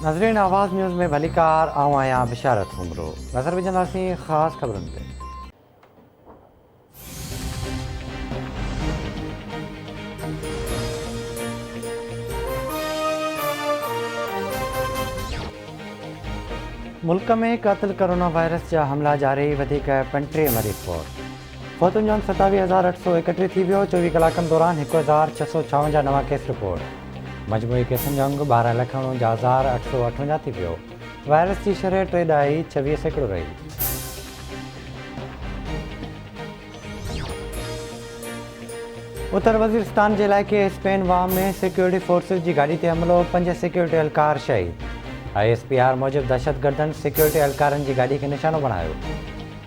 नज़रीन आवाज़ न्यूज़ में भलीकार आऊं आहियां बिशारत हुमरो नज़र विझंदासीं ख़ासि ख़बरुनि ते। मुल्क में क़त्ल कोरोना वायरस जा हमला जारी, वधीक 35 मरीज़ फौतुनि जो 27,831 थी वियो। 24 कलाकनि दौरान 1,656 नवां केस रिपोर्ट। मजमूई केसनि जो अंग 12,49,858 थी वियो। वायरस की शरह 3.26% रही। उत्तर वज़ीरिस्तान के इलाइक़े स्पेन वाम में सिक्योरिटी फोर्सिस की गाड़ी ते हमलो, 5 सिक्योरिटी एहलकार शहीद। ISPR मूजिब दहशतगर्दनि सिक्योरिटी एहलकारनि की गाड़ी के निशानो बणायो।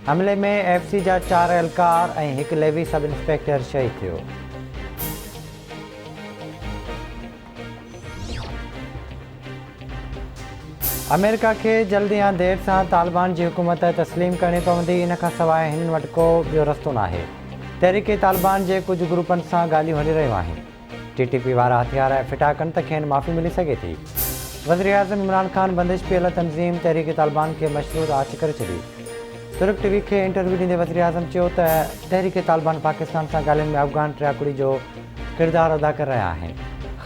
हमले में FC जा 4 एहलकार और 1 लेवी सब इंस्पेक्टर शहीद थियो। अमेरिका के जल्द या देर से तालिबान की हुकूमत तस्लीम करनी पवंदी। इन खां सवाइ हिननि वटि को ॿियो रस्तो नाहे। तहरीक तालिबान के कुछ ग्रुपनि से ॻाल्हियूं हली रहियूं आहिनि। TTP वारा हथियार फिटा कनि त खेनि माफ़ी मिली सके थी। वज़ीर आज़म इमरान खान बंदिश पियल तंज़ीम तहरीक तालिबान के मशरूत आच करे छॾी। तुर्क TV के इंटरव्यू ॾींदे वज़ीर आज़म चयो त तहरीक तालिबान पाकिस्तान से ॻाल्हियुनि में अफ़गान टियाकुड़ी जो किरदारु अदा करे रहिया आहिनि।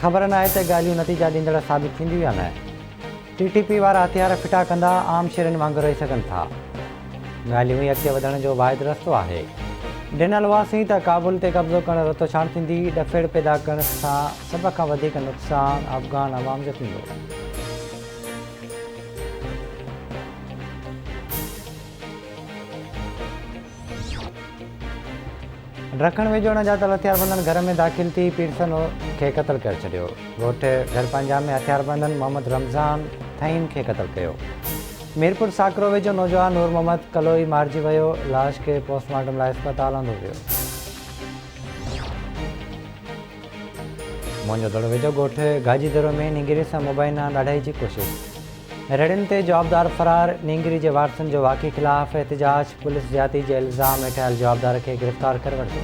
ख़बर न आहे त ॻाल्हियूं नतीजा ॾींदड़ साबित थींदियूं या न। TTP वारा हथियार फिटा कंदा आम शहरनि वांगुरु रही सघनि था। ॻाल्हियूं ई अॻिते वधण जो वाहिद रस्तो आहे। ॾिनल हुआसीं त काबुल ते कब्ज़ो करणु रतो छाण थींदी। डफेड़ पैदा करण सां सभ खां वधीक नुक़सानु अफ़गान अवाम जो थींदो। ॾखण वेझो अणॼातल हथियारबंदनि घर में दाख़िल थी पीरसन खे क़त्ल करे छॾियो। ॻोठ घर पंजाब में हथियारबंदनि मोहम्मद रमज़ान थईन खे क़त्ल कयो। मीरपुर साकरो वेझो नौजवान नूर मोहम्मद कलोई मारिजी वियो। लाश के पोस्टमार्टम लाइ अस्पताल आंदो वियो। मोंजो दड़ो वेझो ॻोठ गाजीदरो में नींगिरी सां मुबैना ॾाढाई जी कोशिश। रेडियुनि ते जवाबदार फरार। नींगिरी के वारसनि जो वाक़ई ख़िलाफ़ एहतिजाज। पुलिस ज्यादती के इल्ज़ाम हेठि जवाबदार के गिरफ़्तार करे वरितो।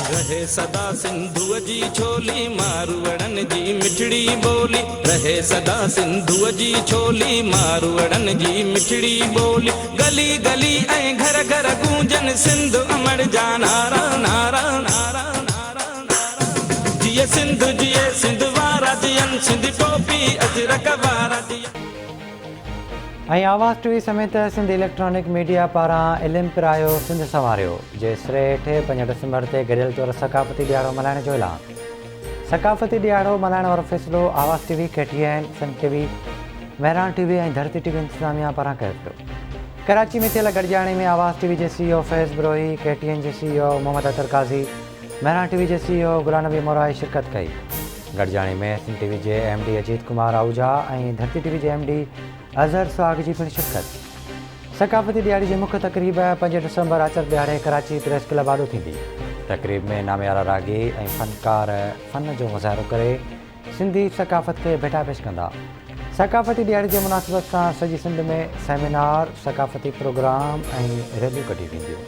रहे सदा सिंधुअ जी छोली मारवड़न जी मिठड़ी बोली। रहे सदा सिंधुअ जी छोली मारवड़न जी मिठड़ी बोली। गली गली ऐं घर घर गूंजन सिंध अमर जा नारा नारा नारा नारा नारा। जिए सिंध वारा जियन सिंध टोपी अजरक वारा जियन। आवाज़ TV समेत सिंध इलेक्ट्रॉनिक मीडिया पारां इल्मु पिरायो सिंध संवारियो जे सिरे हेठि 5 डिसंबर ते गॾियल तौरु सक़ाफ़ती ॾियारो मल्हाइण जो ऐलान। सक़ाफ़ती ॾियारो मल्हाइण वारो फ़ैसिलो आवाज़ TV, KTN, सन TV, महरान TV ऐं धरती TV इंतिज़ामिया पारां कयो पियो। कराची में थियल गॾिजाणी में आवाज़ TV जे CEO फैज़ बिरोही, KTN जे CEO मोहम्मद अतर काज़ी, महरान TV जे CEO गुलाम नबी मोराई शिरकत कई। गॾिजाणी में सन TV जे MD अजीत कुमार आहूजा ऐं धरती TV जे MD अज़हर सुहाग जी पिणु शिरकत। सक़ाफ़ती ॾियारी जी मुख्य तक़रीब 5 डिसंबर आचर ॾियारे कराची प्रेस क्लब आॾो थींदी। तक़रीब में नामियारा रागी ऐं फ़नकार फ़न जो मुज़ाहिरो करे सिंधी सक़ाफ़त खे भेटा पेश कंदा। सक़ाफ़ती ॾियारी जे मुनासिबत सां सॼी सिंध में सेमिनार, सक़ाफ़ती प्रोग्राम ऐं रैलियूं कढी वेंदियूं।